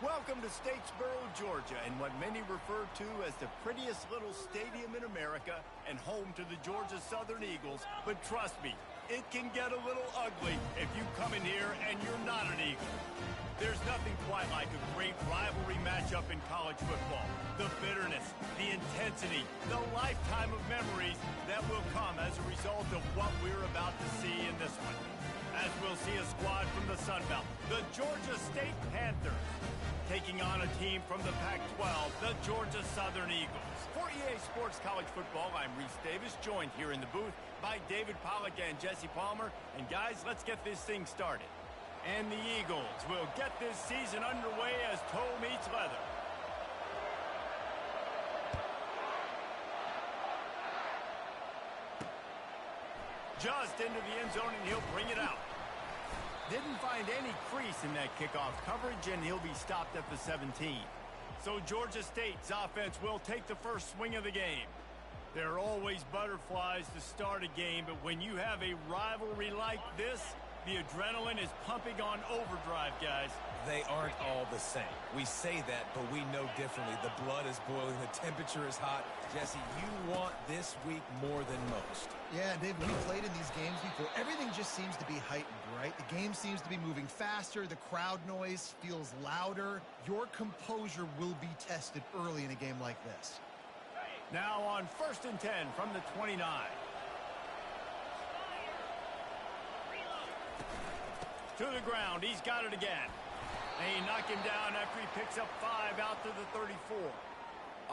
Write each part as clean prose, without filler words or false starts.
Welcome to Statesboro, Georgia, and what many refer to as the prettiest little stadium in America and home to the Georgia Southern Eagles. But trust me, it can get a little ugly if you come in here and you're not an Eagle. There's nothing quite like a great rivalry matchup in college football. The bitterness, the intensity, the lifetime of memories that will come as a result of what we're about to see in this one. As we'll see a squad from the Sun Belt, the Georgia State Panthers, taking on a team from the Pac-12, the Georgia Southern Eagles. For EA Sports College Football, I'm Reese Davis, joined here in the booth by David Pollack and Jesse Palmer. And guys, let's get this thing started. And the Eagles will get this season underway as toe meets leather. Just into the end zone, and he'll bring it out. Didn't find any crease in that kickoff coverage, and he'll be stopped at the 17. So Georgia State's offense will take the first swing of the game. There are always butterflies to start a game, but when you have a rivalry like this, the adrenaline is pumping on overdrive, guys. They aren't all the same. We say that, but we know differently. The blood is boiling. The temperature is hot. Jesse, you want this week more than most. Yeah, Dave, we played in these games before. Everything just seems to be heightened, right? The game seems to be moving faster. The crowd noise feels louder. Your composure will be tested early in a game like this. Now on 1st and 10 from the 29. To the ground. He's got it again. They knock him down after he picks up 5 out to the 34.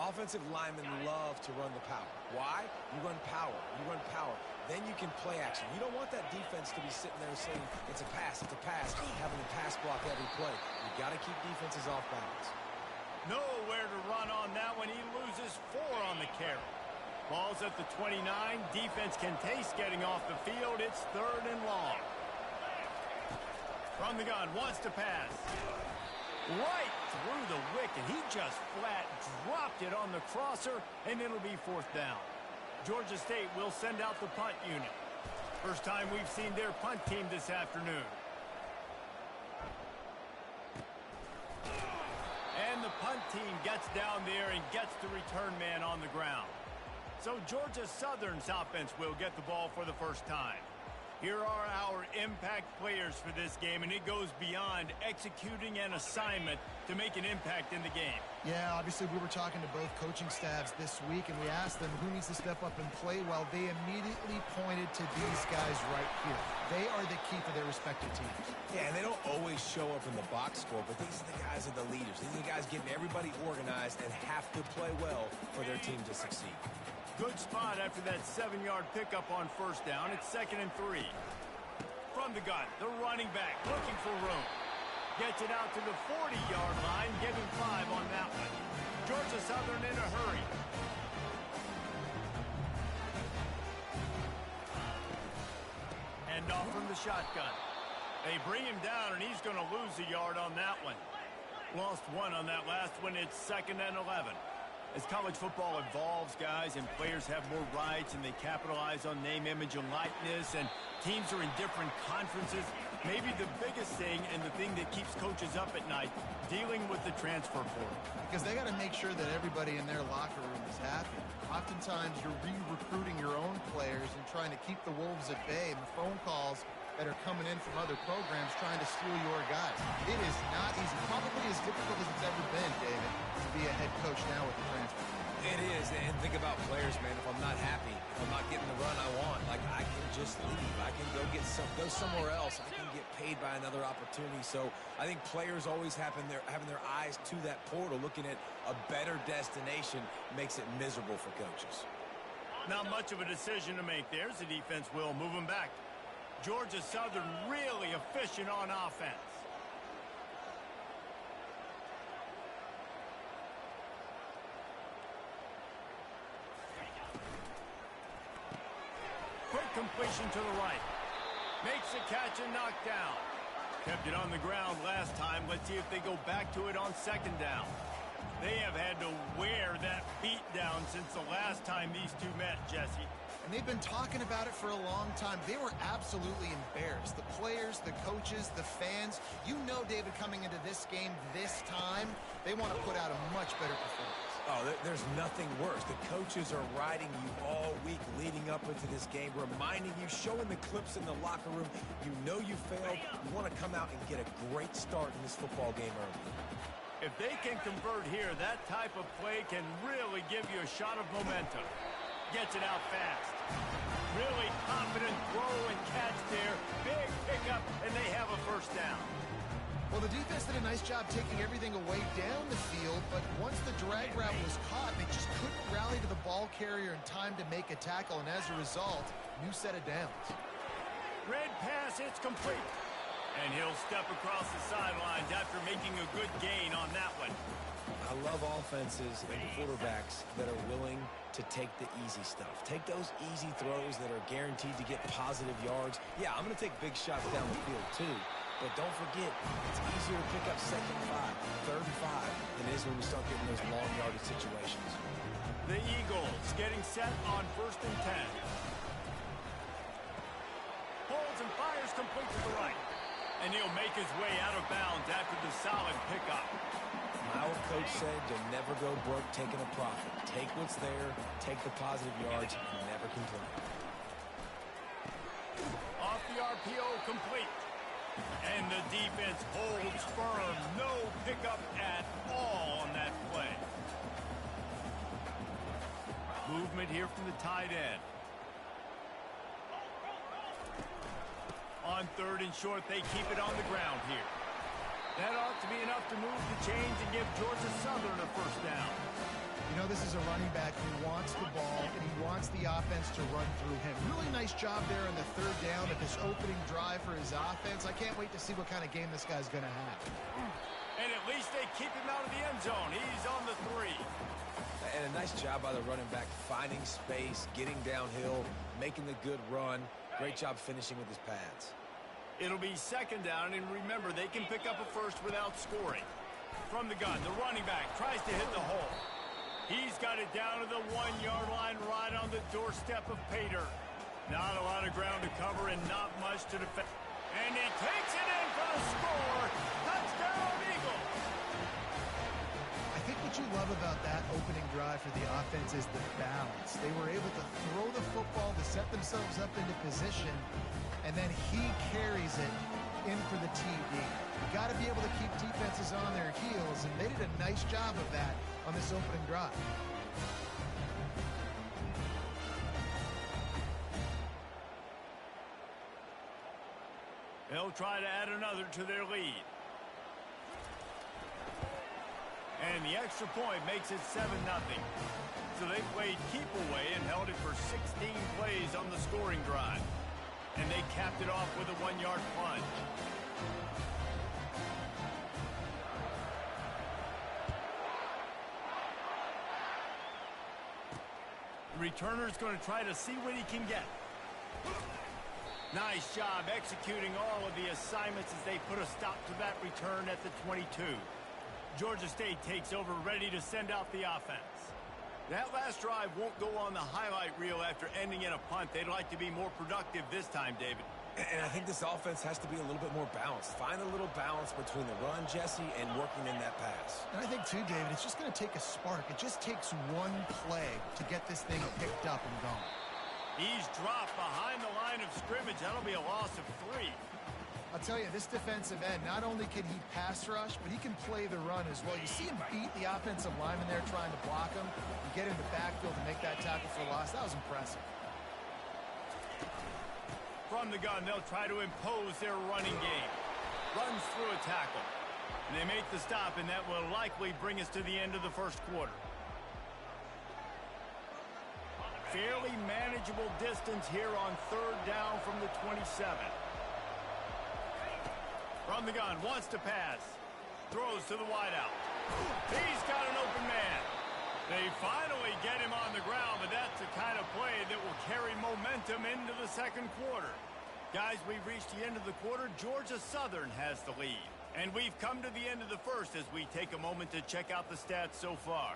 Offensive linemen love to run the power. Why? You run power. You run power. Then you can play action. You don't want that defense to be sitting there saying, it's a pass, having to pass block every play. You got to keep defenses off balance. Nowhere to run on that one. He loses 4 on the carry. Ball's at the 29. Defense can taste getting off the field. It's 3rd and long. From the gun, wants to pass. Right through the wicket. He just flat dropped it on the crosser, and it'll be 4th down. Georgia State will send out the punt unit. First time we've seen their punt team this afternoon. And the punt team gets down there and gets the return man on the ground. So Georgia Southern's offense will get the ball for the first time. Here are our impact players for this game, and it goes beyond executing an assignment to make an impact in the game. Yeah, obviously we were talking to both coaching staffs this week, and we asked them who needs to step up and play well. They immediately pointed to these guys right here. They are the key for their respective teams. Yeah, and they don't always show up in the box score, but these are the guys that are the leaders. These are the guys getting everybody organized and have to play well for their team to succeed. Good spot after that 7-yard pickup on 1st down. It's 2nd and 3. From the gun, the running back looking for room. Gets it out to the 40-yard line, giving 5 on that one. Georgia Southern in a hurry. And off from the shotgun. They bring him down, and he's going to lose a yard on that one. Lost 1 on that last one. It's 2nd and 11. As college football evolves, guys, and players have more rights and they capitalize on name, image, and likeness, and teams are in different conferences, maybe the biggest thing and the thing that keeps coaches up at night, dealing with the transfer portal. Because they got to make sure that everybody in their locker room is happy. Oftentimes you're re-recruiting your own players and trying to keep the wolves at bay, and the phone calls that are coming in from other programs trying to steal your guys. It is not easy. Probably as difficult as it's ever been, David, to be a head coach now with the transfer. It is, and think about players, man. If I'm not happy, if I'm not getting the run I want, like I can just leave. I can go somewhere else. I can get paid by another opportunity. So I think players always having their eyes to that portal, looking at a better destination, makes it miserable for coaches. Not much of a decision to make there. The defense will move them back. Georgia Southern really efficient on offense. Quick completion to the right. Makes the catch and knocked down. Kept it on the ground last time. Let's see if they go back to it on 2nd down. They have had to wear that beat down since the last time these two met, Jesse. And they've been talking about it for a long time. They were absolutely embarrassed. The players, the coaches, the fans. You know, David, coming into this game this time, they want to put out a much better performance. Oh, there's nothing worse. The coaches are riding you all week leading up into this game, reminding you, showing the clips in the locker room. You know you failed. You want to come out and get a great start in this football game early. If they can convert here, that type of play can really give you a shot of momentum. Gets it out fast. Really confident throw and catch there. Big pickup, and they have a first down. Well, the defense did a nice job taking everything away down the field, but once the drag route was caught, they just couldn't rally to the ball carrier in time to make a tackle, and as a result, new set of downs. Red pass, it's complete. And he'll step across the sidelines after making a good gain on that one. I love offenses and quarterbacks that are willing to take the easy stuff. Take those easy throws that are guaranteed to get positive yards. Yeah, I'm going to take big shots down the field too. But don't forget, it's easier to pick up 2nd and 5, 3rd and 5 than it is when we start getting those long yardage situations. The Eagles getting set on 1st and 10. Holds and fires complete to the right. And he'll make his way out of bounds after the solid pickup. My old coach said you'll never go broke taking a profit. Take what's there, take the positive yards, and never complain. Off the RPO, complete. And the defense holds firm. No pickup at all on that play. Movement here from the tight end. On 3rd and short, they keep it on the ground here. That ought to be enough to move the chains and give Georgia Southern a first down. You know, this is a running back who wants the ball, and he wants the offense to run through him. Really nice job there on the 3rd down of this opening drive for his offense. I can't wait to see what kind of game this guy's going to have. And at least they keep him out of the end zone. He's on the 3. And a nice job by the running back, finding space, getting downhill, making the good run. Great job finishing with his pads. It'll be 2nd down, and remember, they can pick up a first without scoring. From the gun, the running back tries to hit the hole. He's got it down to the 1-yard line right on the doorstep of Pater. Not a lot of ground to cover and not much to defend. And he takes it in for the score. Touchdown, Eagles. I think what you love about that opening drive for the offense is the balance. They were able to throw the football to set themselves up into position, and then he carries it in for the TD. You got to be able to keep defenses on their heels, and they did a nice job of that on this opening drive. They'll try to add another to their lead. And the extra point makes it 7-0. So they played keep away and held it for 16 plays on the scoring drive. And they capped it off with a 1-yard plunge. The returner's going to try to see what he can get. Nice job executing all of the assignments as they put a stop to that return at the 22. Georgia State takes over, ready to send out the offense. That last drive won't go on the highlight reel after ending in a punt. They'd like to be more productive this time, David. And I think this offense has to be a little bit more balanced. Find a little balance between the run, Jesse, and working in that pass. And I think, too, David, it's just going to take a spark. It just takes one play to get this thing picked up and going. He's dropped behind the line of scrimmage. That'll be a loss of 3. I'll tell you, this defensive end, not only can he pass rush, but he can play the run as well. You see him beat the offensive lineman there trying to block him. You get in the backfield to make that tackle for loss. That was impressive. From the gun, they'll try to impose their running game. Runs through a tackle. And they make the stop, and that will likely bring us to the end of the first quarter. Fairly manageable distance here on 3rd down from the 27. From the gun, wants to pass. Throws to the wideout. He's got an open man. They finally get him on the ground, but that's the kind of play that will carry momentum into the second quarter. Guys, we've reached the end of the quarter. Georgia Southern has the lead. And we've come to the end of the first as we take a moment to check out the stats so far.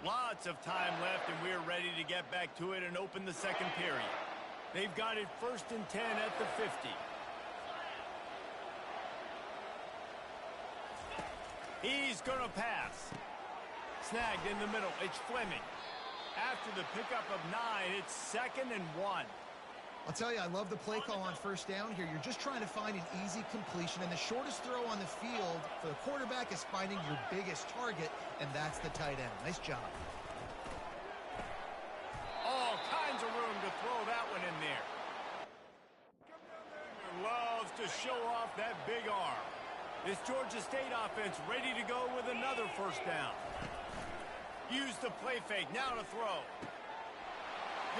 Lots of time left, and we're ready to get back to it and open the second period. They've got it 1st and 10 at the 50. He's going to pass. Snagged in the middle. It's Fleming. After the pickup of 9, it's 2nd and 1. I'll tell you, I love the play call on 1st down here. You're just trying to find an easy completion, and the shortest throw on the field for the quarterback is finding your biggest target, and that's the tight end. Nice job. All kinds of room to throw that one in there. Loves to show off that big arm. This Georgia State offense ready to go with another 1st down. Use the play fake, now to throw.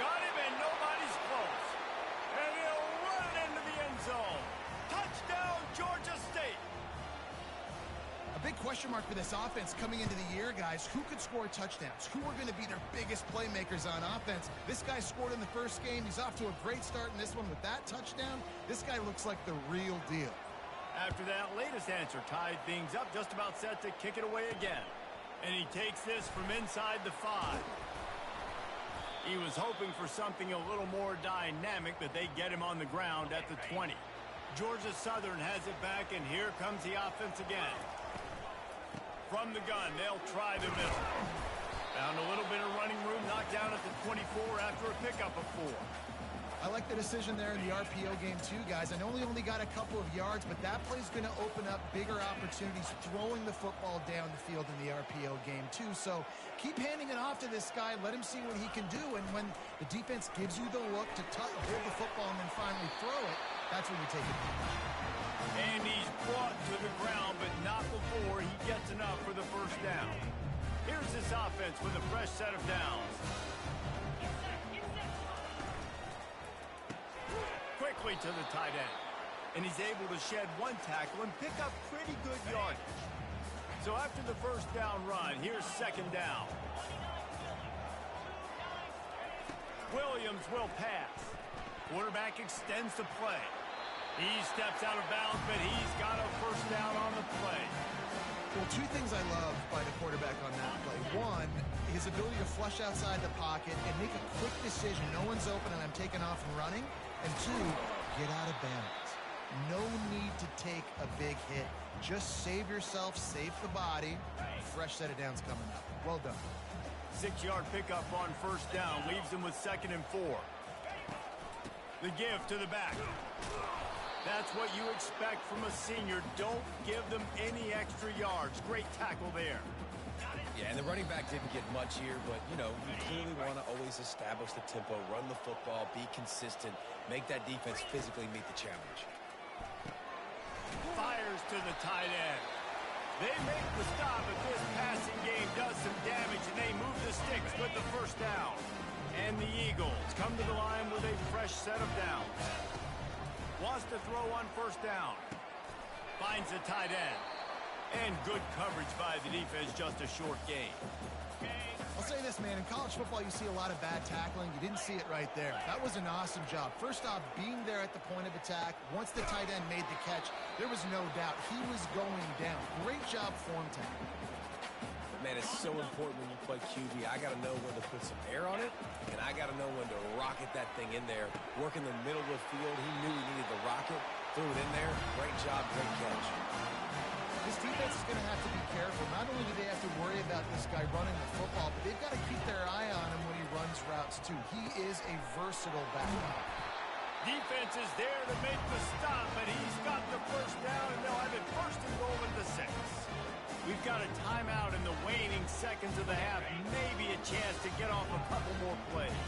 Got him, and nobody's close. And he'll run it into the end zone. Touchdown, Georgia State. A big question mark for this offense coming into the year, guys. Who could score touchdowns? Who are going to be their biggest playmakers on offense? This guy scored in the 1st game. He's off to a great start in this one with that touchdown. This guy looks like the real deal. After that latest answer tied things up, just about set to kick it away again. And he takes this from inside the 5. He was hoping for something a little more dynamic, but they get him on the ground at the 20. Georgia Southern has it back, and here comes the offense again. From the gun, they'll try the middle. Found a little bit of running room, knocked down at the 24 after a pickup of 4. I like the decision there in the RPO game too, guys. I know he only got a couple of yards, but that play's going to open up bigger opportunities throwing the football down the field in the RPO game too. So keep handing it off to this guy. Let him see what he can do. And when the defense gives you the look to hold the football and then finally throw it, that's when you take it. And he's brought to the ground, but not before he gets enough for the 1st down. Here's this offense with a fresh set of downs. Quickly to the tight end. And he's able to shed 1 tackle and pick up pretty good yardage. So after the 1st down run, here's 2nd down. Williams will pass. Quarterback extends the play. He steps out of bounds, but he's got a 1st down on the play. Well, 2 things I love by the quarterback on that play. 1, his ability to flush outside the pocket and make a quick decision. No one's open and I'm taking off and running. And 2, get out of bounds. No need to take a big hit. Just save yourself, save the body. A fresh set of downs coming up. Well done. 6-yard pickup on 1st down. Leaves him with 2nd and 4. The give to the back. That's what you expect from a senior. Don't give them any extra yards. Great tackle there. Yeah, and the running back didn't get much here, but, you know, you clearly want to always establish the tempo, run the football, be consistent, make that defense physically meet the challenge. Fires to the tight end. They make the stop, but this passing game does some damage, and they move the sticks with the 1st down. And the Eagles come to the line with a fresh set of downs. Wants to throw on 1st down. Finds the tight end. And good coverage by the defense, just a short gain. I'll say this, man. In college football, you see a lot of bad tackling. You didn't see it right there. That was an awesome job. First off, being there at the point of attack. Once the tight end made the catch, there was no doubt he was going down. Great job form tackling. Man, it's so important when you play QB. I got to know when to put some air on it, and I got to know when to rocket that thing in there. Work in the middle of the field. He knew he needed the rocket. Threw it in there. Great job, great catch. This defense is going to have to be careful. Not only do they have to worry about this guy running the football, but they've got to keep their eye on him when he runs routes, too. He is a versatile back. Defense is there to make the stop, but he's got the 1st down, and they'll have it 1st and goal at the 6. We've got a timeout in the waning seconds of the half. Maybe a chance to get off a couple more plays.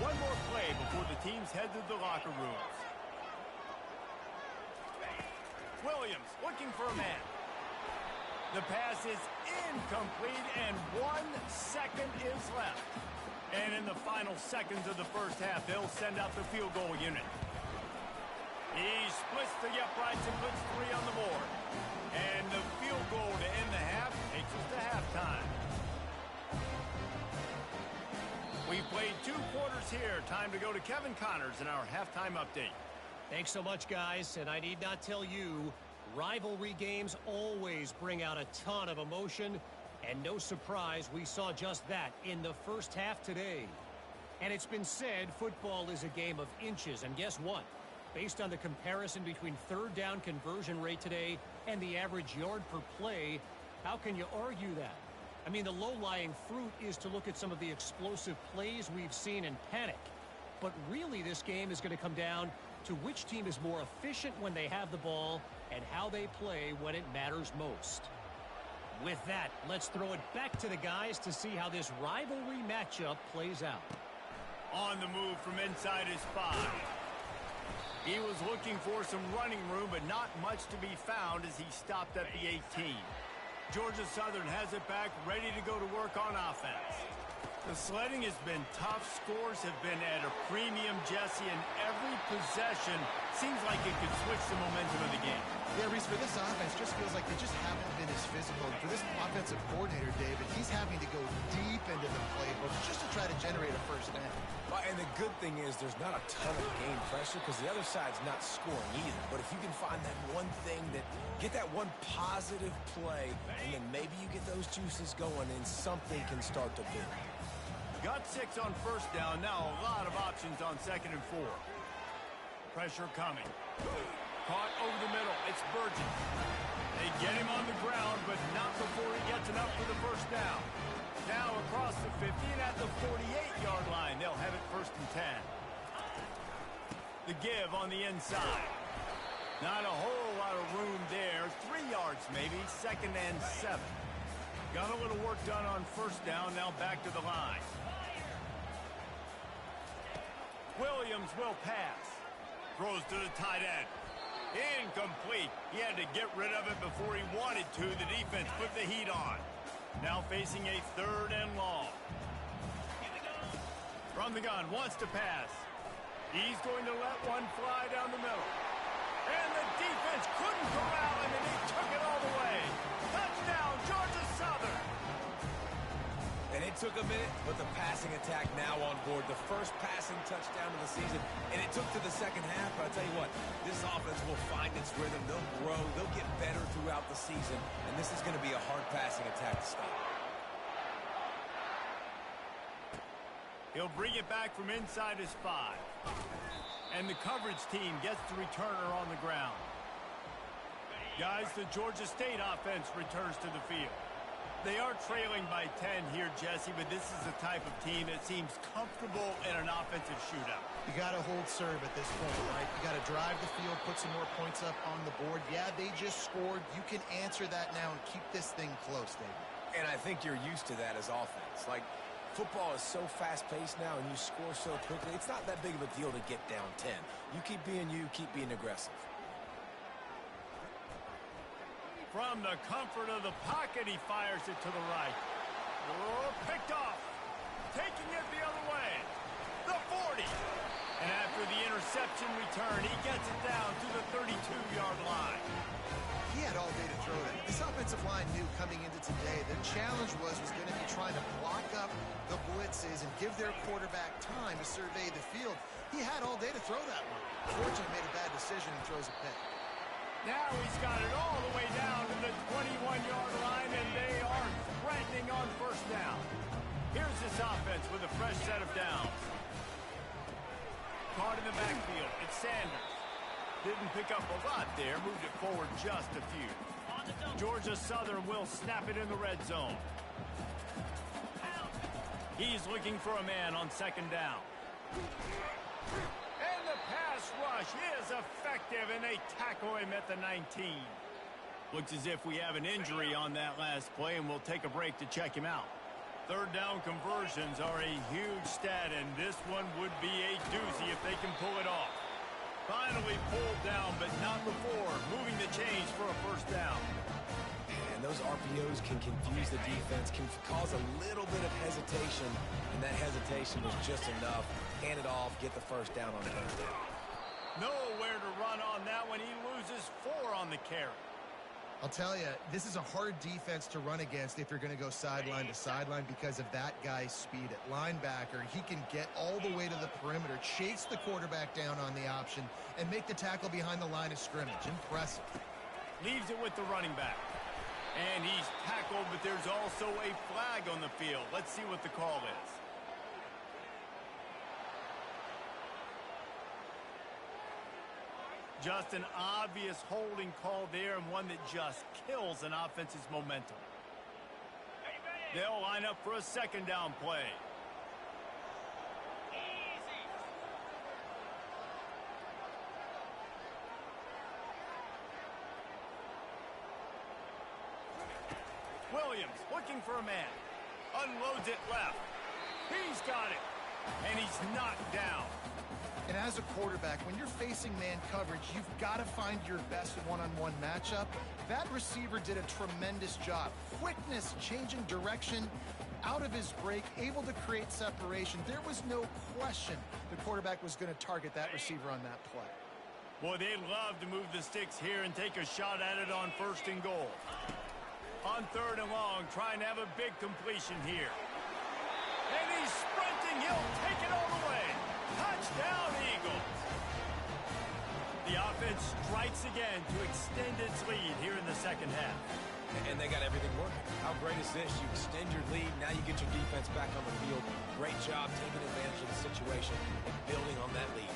One more play before the teams head to the locker rooms. Williams looking for a man. The pass is incomplete, and 1 second is left. And in the final seconds of the 1st half, they'll send out the field goal unit. He splits the uprights and puts 3 on the board. And the field goal to end the half takes us to halftime. We've played 2 quarters here. Time to go to Kevin Connors in our halftime update. Thanks so much, guys. And I need not tell you, rivalry games always bring out a ton of emotion. And no surprise, we saw just that in the first half today. And it's been said football is a game of inches. And guess what? Based on the comparison between third down conversion rate today and the average yard per play, how can you argue that? I mean, the low-lying fruit is to look at some of the explosive plays we've seen and panic. But really, this game is going to come down to which team is more efficient when they have the ball and how they play when it matters most. With that, let's throw it back to the guys to see how this rivalry matchup plays out. On the move from inside his 5. He was looking for some running room, but not much to be found as he stopped at the 18. Georgia Southern has it back, ready to go to work on offense. The sledding has been tough. Scores have been at a premium, Jesse, and every possession seems like it could switch the momentum of the game. Yeah, Reese, for this offense, just feels like they just haven't been as physical. And for this offensive coordinator, David, he's having to go deep into the playbook just to try to generate a first down. Well, and the good thing is there's not a ton of game pressure because the other side's not scoring either. But if you can find that one thing get that one positive play, and then maybe you get those juices going and something can start to build. Got 6 on first down. Now a lot of options on 2nd and 4. Pressure coming. Caught over the middle. It's Burgess. They get him on the ground, but not before he gets enough for the first down. Now across the 50 and at the 48-yard line. They'll have it 1st and 10. The give on the inside. Not a whole lot of room there. 3 yards maybe. 2nd and 7. Got a little work done on first down. Now back to the line. Williams will pass. Throws to the tight end. Incomplete. He had to get rid of it before he wanted to. The defense put the heat on. Now facing a 3rd and long. From the gun, wants to pass. He's going to let one fly down the middle. And the defense couldn't corral him, and he took it all the way. Touchdown, Georgia Southern. And it took a minute, but the passing attack now on board. The first passing touchdown of the season, and it took to the second half. But I'll tell you what, this offense will find its rhythm. They'll grow. They'll get better throughout the season, and this is going to be a hard passing attack to stop. He'll bring it back from inside his 5. And the coverage team gets the returner on the ground. Guys, the Georgia State offense returns to the field. They are trailing by 10 here, Jesse, but this is the type of team that seems comfortable in an offensive shootout. You got to hold serve at this point, right? You got to drive the field, put some more points up on the board. Yeah, they just scored. You can answer that now and keep this thing close, David. And I think you're used to that as offense. Like, football is so fast-paced now, and you score so quickly. It's not that big of a deal to get down 10. You keep being you, keep being aggressive. From the comfort of the pocket, he fires it to the right. Oh, picked off. Taking it the other way. The 40. And after the interception return, he gets it down to the 32-yard line. He had all day to throw that. This offensive line knew coming into today the challenge was going to be trying to block up the blitzes and give their quarterback time to survey the field. He had all day to throw that one. Fortunately, made a bad decision and throws a pick. Now he's got it all the way down to the 21-yard line, and they are threatening on first down. Here's this offense with a fresh set of downs. Caught in the backfield. It's Sanders. Didn't pick up a lot there. Moved it forward just a few. Georgia Southern will snap it in the red zone. He's looking for a man on 2nd down. And the pass rush is effective, and they tackle him at the 19. Looks as if we have an injury on that last play, and we'll take a break to check him out. 3rd down conversions are a huge stat, and this one would be a doozy if they can pull it off. Finally pulled down, but not before. Moving the chains for a first down. And those RPOs can confuse the defense, can cause a little bit of hesitation, and that hesitation was just enough. Hand it off, get the first down on 3rd down. Nowhere to run on that one. He loses 4 on the carry. I'll tell you, this is a hard defense to run against if you're going to go sideline to sideline because of that guy's speed at linebacker. He can get all the way to the perimeter, chase the quarterback down on the option, and make the tackle behind the line of scrimmage. Impressive. Leaves it with the running back. And he's tackled, but there's also a flag on the field. Let's see what the call is. Just an obvious holding call there, and one that just kills an offense's momentum. They'll line up for a second down play. Williams looking for a man. Unloads it left. He's got it. And he's knocked down. And as a quarterback, when you're facing man coverage, you've got to find your best one-on-one matchup. That receiver did a tremendous job. Quickness, changing direction, out of his break, able to create separation. There was no question the quarterback was going to target that receiver on that play. Boy, they'd love to move the sticks here and take a shot at it on 1st and goal. On 3rd and long, trying to have a big completion here. And he's sprinting. He'll take it all the way. Touchdown, Eagles. The offense strikes again to extend its lead here in the second half. And they got everything working. How great is this? You extend your lead. Now you get your defense back on the field. Great job taking advantage of the situation and building on that lead.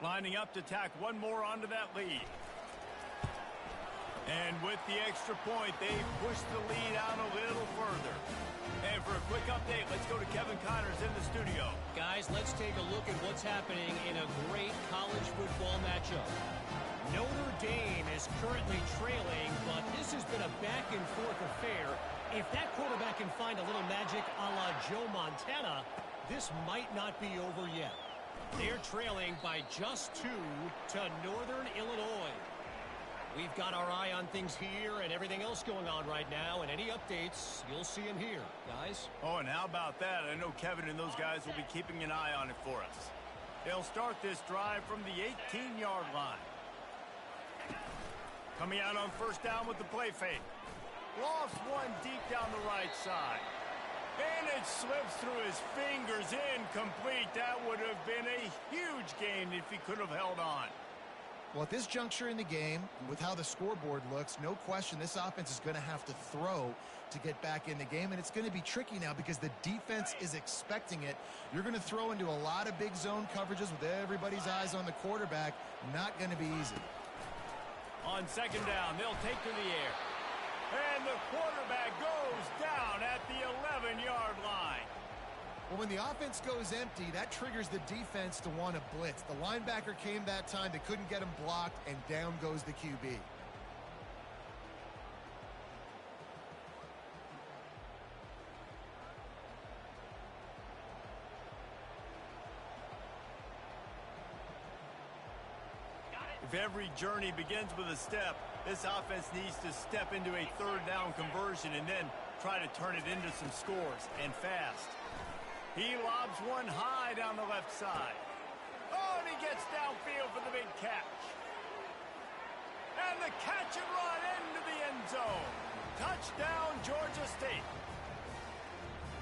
Lining up to tack one more onto that lead. And with the extra point, they push the lead out a little further. And for a quick update, let's go to Kevin Connors in the studio. Guys, let's take a look at what's happening in a great college football matchup. Notre Dame is currently trailing, but this has been a back-and-forth affair. If that quarterback can find a little magic a la Joe Montana, this might not be over yet. They're trailing by just 2 to Northern Illinois. We've got our eye on things here and everything else going on right now, and any updates, you'll see them here, guys. Oh, and how about that? I know Kevin and those guys will be keeping an eye on it for us. They'll start this drive from the 18-yard line. Coming out on 1st down with the play fake. Lofts one deep down the right side. And it slips through his fingers, incomplete. That would have been a huge gain if he could have held on. Well, at this juncture in the game, with how the scoreboard looks, no question this offense is going to have to throw to get back in the game. And it's going to be tricky now because the defense is expecting it. You're going to throw into a lot of big zone coverages with everybody's eyes on the quarterback. Not going to be easy. On 2nd down, they'll take to the air. And the quarterback goes down at the 11-yard line. Well, when the offense goes empty, that triggers the defense to want to blitz. The linebacker came that time. They couldn't get him blocked, and down goes the QB. If every journey begins with a step, this offense needs to step into a 3rd down conversion and then try to turn it into some scores, and fast. He lobs one high down the left side. Oh, and he gets downfield for the big catch. And the catch and run into the end zone. Touchdown, Georgia State.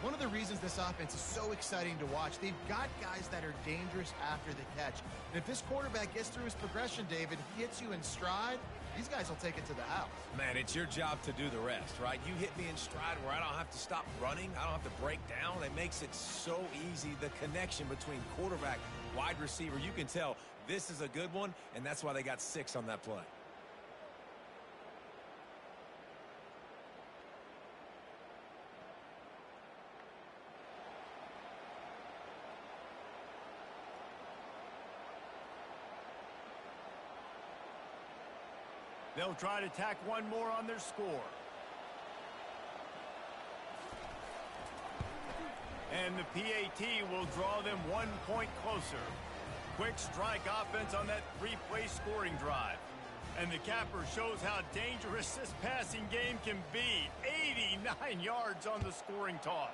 One of the reasons this offense is so exciting to watch, they've got guys that are dangerous after the catch. And if this quarterback gets through his progression, David, hits you in stride, these guys will take it to the house. Man, it's your job to do the rest, right? You hit me in stride where I don't have to stop running. I don't have to break down. It makes it so easy. The connection between quarterback, wide receiver, you can tell this is a good one, and that's why they got 6 on that play. They'll try to tack one more on their score. And the PAT will draw them 1 point closer. Quick strike offense on that 3-play scoring drive. And the capper shows how dangerous this passing game can be. 89 yards on the scoring toss.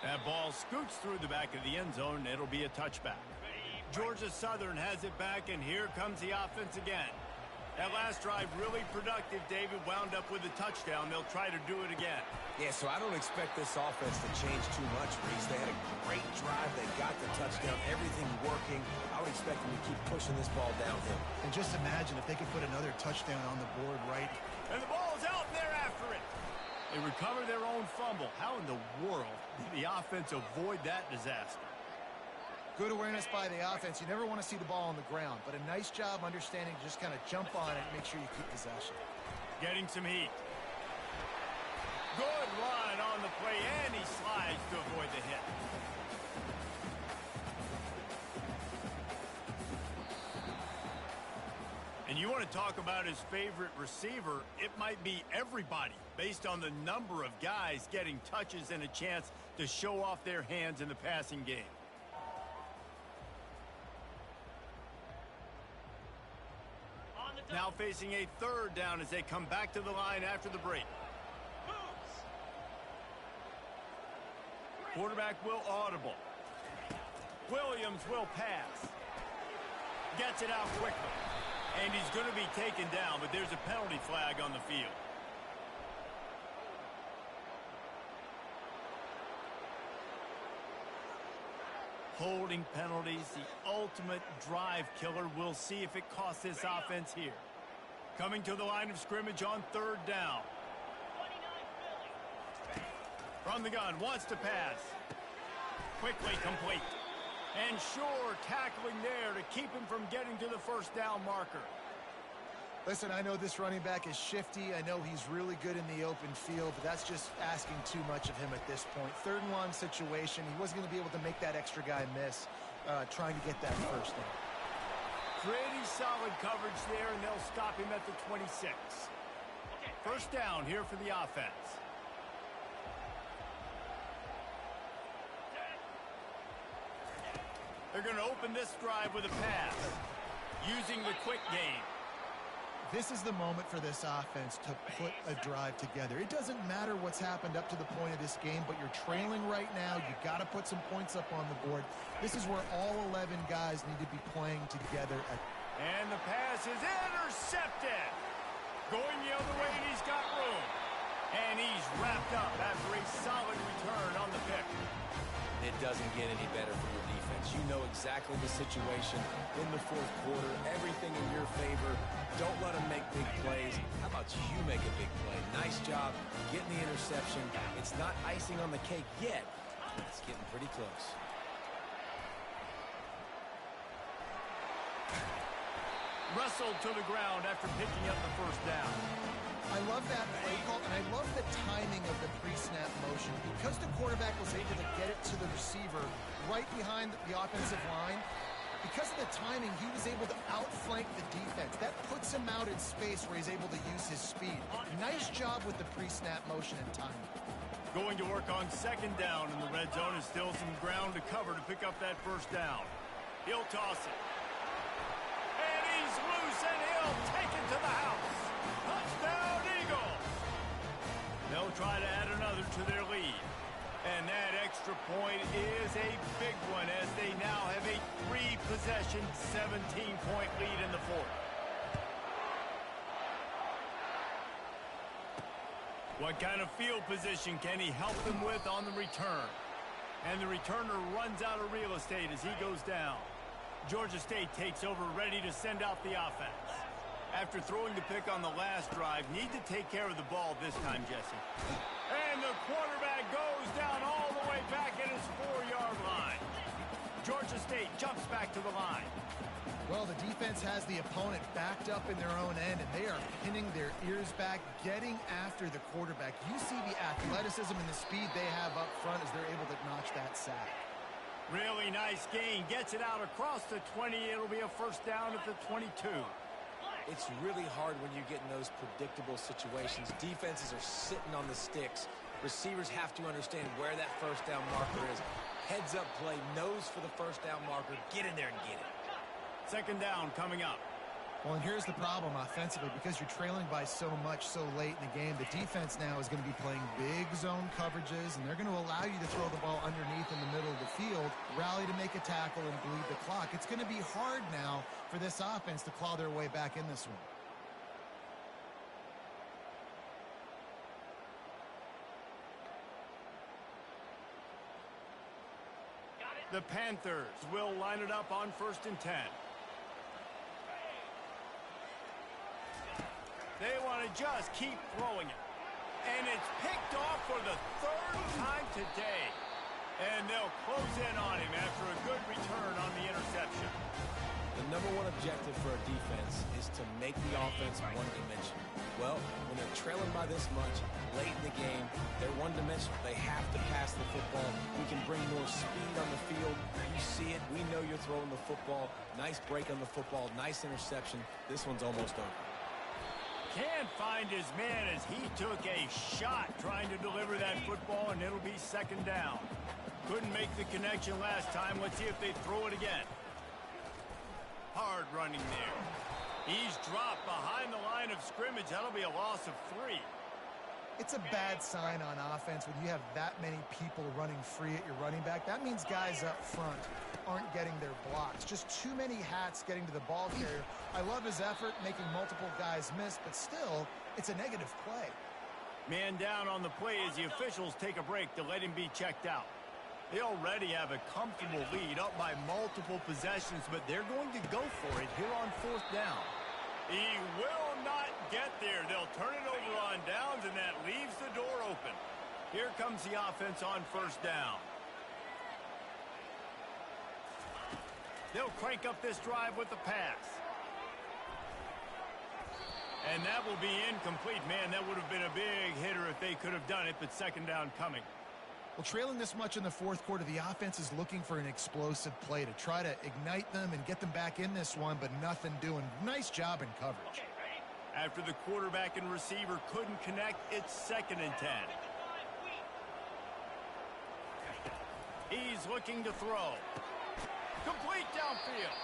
That ball scoots through the back of the end zone. It'll be a touchback. Georgia Southern has it back, and here comes the offense again. That last drive really productive. David wound up with a touchdown. They'll try to do it again. Yeah, so I don't expect this offense to change too much, Reese. They had a great drive. They got the touchdown. Everything working. I would expect them to keep pushing this ball downhill. And just imagine if they could put another touchdown on the board, right? And the ball's out there after it. They recover their own fumble. How in the world did the offense avoid that disaster? Good awareness by the offense. You never want to see the ball on the ground, but a nice job understanding to just kind of jump on it and make sure you keep possession. Getting some heat. Good run on the play, and he slides to avoid the hit. And you want to talk about his favorite receiver, it might be everybody, based on the number of guys getting touches and a chance to show off their hands in the passing game. Now facing a third down as they come back to the line after the break. Quarterback will audible. Williams will pass. Gets it out quickly. And he's going to be taken down, but there's a penalty flag on the field. Holding penalties, the ultimate drive killer. We'll see if it costs this offense here. Coming to the line of scrimmage on third down. From the gun, wants to pass. Quickly complete. And sure, tackling there to keep him from getting to the first down marker. Listen, I know this running back is shifty. I know he's really good in the open field, but that's just asking too much of him at this point. 3rd and 1 situation. He wasn't going to be able to make that extra guy miss trying to get that first down. Pretty solid coverage there, and they'll stop him at the 26. First down here for the offense. They're going to open this drive with a pass, using the quick game. This is the moment for this offense to put a drive together. It doesn't matter what's happened up to the point of this game, but you're trailing right now. You've got to put some points up on the board. This is where all 11 guys need to be playing together. And the pass is intercepted. Going the other way, and he's got room. And he's wrapped up after a solid return on the pick. It doesn't get any better for your defense. You know exactly the situation in the 4th quarter. Everything in your favor. Don't let them make big plays. How about you make a big play? Nice job getting the interception. It's not icing on the cake yet, but it's getting pretty close. Wrestled to the ground after picking up the first down. I love that play call, and I love the timing of the pre-snap motion. Because the quarterback was able to get it to the receiver right behind the offensive line, because of the timing, he was able to outflank the defense. That puts him out in space where he's able to use his speed. Nice job with the pre-snap motion and timing. Going to work on 2nd down in the red zone, is still some ground to cover to pick up that first down. He'll toss it. And he's loose, and he'll take it to the house. Touchdown, Eagles! They'll try to add another to their lead. And that extra point is a big one as they now have a 3-possession, 17-point lead in the 4th. What kind of field position can he help them with on the return? And the returner runs out of real estate as he goes down. Georgia State takes over, ready to send out the offense. After throwing the pick on the last drive, need to take care of the ball this time, Jesse. And the quarterback goes down all the way back at his 4-yard line. Georgia State jumps back to the line. Well, the defense has the opponent backed up in their own end, and they are pinning their ears back, getting after the quarterback. You see the athleticism and the speed they have up front as they're able to notch that sack. Really nice gain. Gets it out across the 20. It'll be a first down at the 22. It's really hard when you get in those predictable situations. Defenses are sitting on the sticks. Receivers have to understand where that first down marker is. Heads up play, nose for the first down marker. Get in there and get it. Second down coming up. Well, and here's the problem offensively. Because you're trailing by so much so late in the game, the defense now is going to be playing big zone coverages, and they're going to allow you to throw the ball underneath in the middle of the field, rally to make a tackle, and bleed the clock. It's going to be hard now for this offense to claw their way back in this one. The Panthers will line it up on 1st and 10. They want to just keep throwing it. And it's picked off for the 3rd time today. And they'll close in on him after a good return on the interception. The number one objective for a defense is to make the offense one-dimensional. Well, when they're trailing by this much late in the game, they're one-dimensional. They have to pass the football. We can bring more speed on the field. You see it. We know you're throwing the football. Nice break on the football. Nice interception. This one's almost over. Can't find his man as he took a shot trying to deliver that football, and it'll be 2nd down. Couldn't make the connection last time. Let's see if they throw it again. Hard running there. He's dropped behind the line of scrimmage. That'll be a loss of 3. It's a bad sign on offense when you have that many people running free at your running back. That means guys up front aren't getting their blocks. Just too many hats getting to the ball carrier. I love his effort, making multiple guys miss, but still, it's a negative play. Man down on the play as the officials take a break to let him be checked out. They already have a comfortable lead, up by multiple possessions, but they're going to go for it here on 4th down. He will not get there. They'll turn it over on downs, and that leaves the door open. Here comes the offense on 1st down. They'll crank up this drive with the pass. And that will be incomplete. Man, that would have been a big hitter if they could have done it, but 2nd down coming. Well, trailing this much in the 4th quarter, the offense is looking for an explosive play to try to ignite them and get them back in this one, but nothing doing. Nice job in coverage. After the quarterback and receiver couldn't connect, it's 2nd and 10. He's looking to throw. Complete downfield.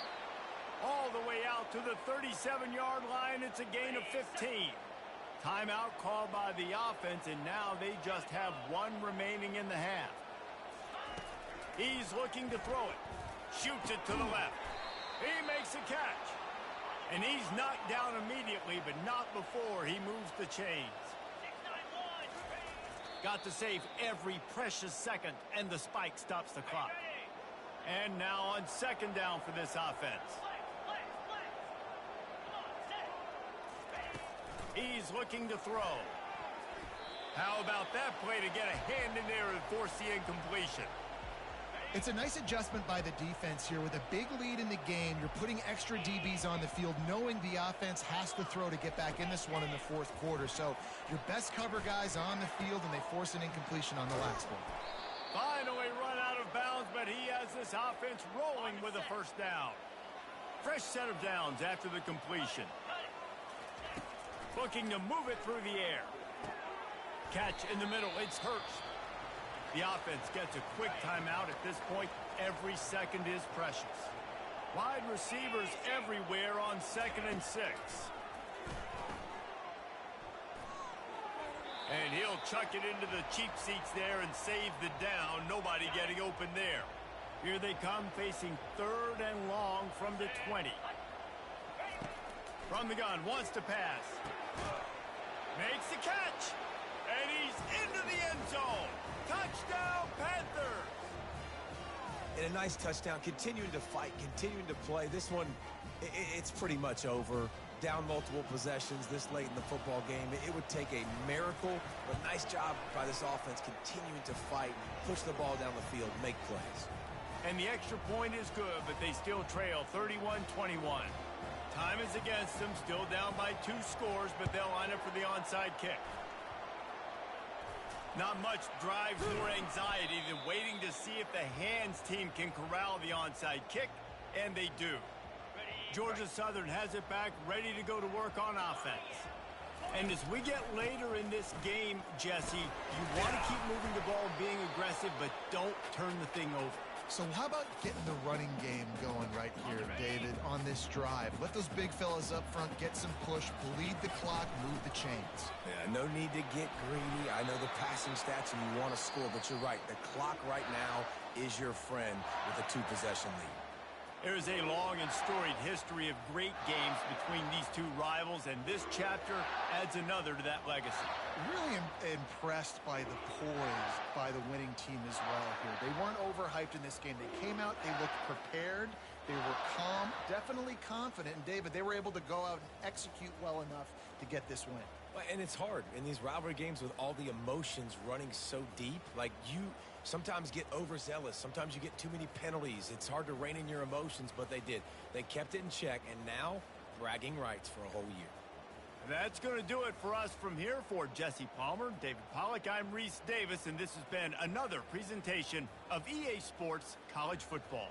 All the way out to the 37-yard line. It's a gain of 15. Timeout called by the offense, and now they just have 1 remaining in the half. He's looking to throw it. Shoots it to the left. He makes a catch. And he's knocked down immediately, but not before he moves the chains. Got to save every precious second, and the spike stops the clock. And now on 2nd down for this offense. He's looking to throw. How about that play to get a hand in there and force the incompletion? It's a nice adjustment by the defense here. With a big lead in the game, you're putting extra DBs on the field, knowing the offense has to throw to get back in this one in the 4th quarter. So your best cover guys on the field, and they force an incompletion on the last one. Finally run out of bounds, but he has this offense rolling with a 1st down. Fresh set of downs after the completion. Looking to move it through the air. Catch in the middle. It's Hurst. The offense gets a quick timeout at this point. Every second is precious. Wide receivers everywhere on 2nd and 6. And he'll chuck it into the cheap seats there and save the down. Nobody getting open there. Here they come, facing 3rd and long from the 20. From the gun, wants to pass. Makes the catch. And he's into the end zone. Touchdown, Panthers. And a nice touchdown, continuing to fight, continuing to play. This one, it's pretty much over. Down multiple possessions this late in the football game. It would take a miracle, but nice job by this offense continuing to fight, push the ball down the field, make plays. And the extra point is good, but they still trail 31-21. Time is against them, still down by 2 scores, but they'll line up for the onside kick. Not much drives more anxiety than waiting to see if the hands team can corral the onside kick, and they do. Georgia Southern has it back, ready to go to work on offense. And as we get later in this game, Jesse, you want to keep moving the ball, being aggressive, but don't turn the thing over. So how about getting the running game going right here, David, on this drive? Let those big fellas up front get some push, bleed the clock, move the chains. Yeah, no need to get greedy. I know the passing stats and you want to score, but you're right. The clock right now is your friend with a 2-possession lead. There is a long and storied history of great games between these two rivals, and this chapter adds another to that legacy. Really impressed by the poise by the winning team as well here. They weren't overhyped in this game. They came out, they looked prepared, they were calm, definitely confident, and David, they were able to go out and execute well enough to get this win. And it's hard in these rivalry games with all the emotions running so deep. Like, you sometimes get overzealous. Sometimes you get too many penalties. It's hard to rein in your emotions, but they did. They kept it in check, and now bragging rights for a whole year. That's going to do it for us from here. For Jesse Palmer, David Pollack, I'm Reese Davis, and this has been another presentation of EA Sports College Football.